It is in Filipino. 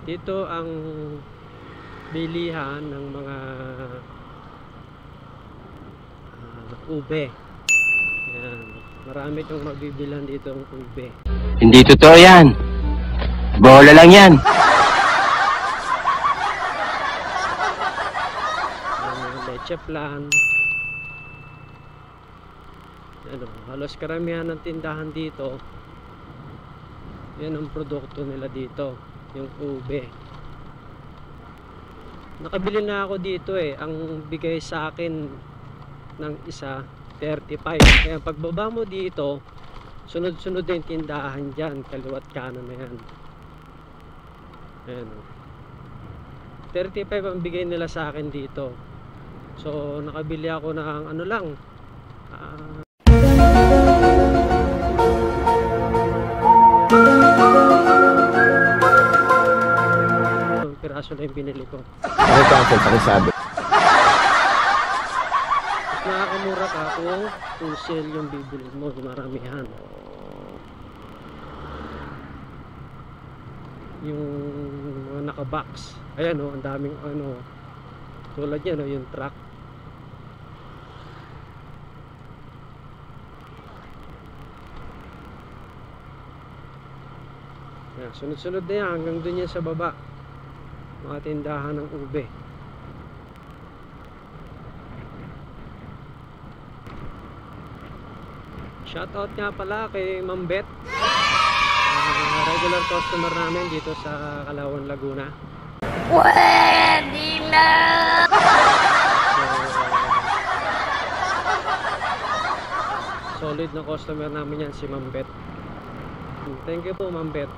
Dito ang bilihan ng mga ube. Yan. Marami itong magbibilan dito ng ube. Hindi totoo yan. Bola lang yan. Leche plan. Ano, halos karamihan ng tindahan dito. Yan ang produkto nila dito. Yung ube. Nakabili na ako dito eh. Ang bigay sa akin ng isa 35. Kaya pagbaba mo dito, sunod-sunod din tindahan dyan, kaliwat kanan na yan. Ayan. 35 ang bigay nila sa akin dito. So nakabili ako ng ano lang, piraso na yung binili ko. Ano cancel? Pakisabi. Nakakamura ka kung wholesale yung bibili mo, maramihan. Yung mga naka-box. Ayan o, ang daming ano. Tulad yan o, yung truck. Ayan, sunod-sunod na yan hanggang dun yan sa baba. Mga tindahan ng ube. Shoutout nga pala kay Ma'am Beth, regular customer namin dito sa Calauan, Laguna. Pwede na! Solid na customer namin yan si Ma'am Beth. Thank you po Ma'am Beth.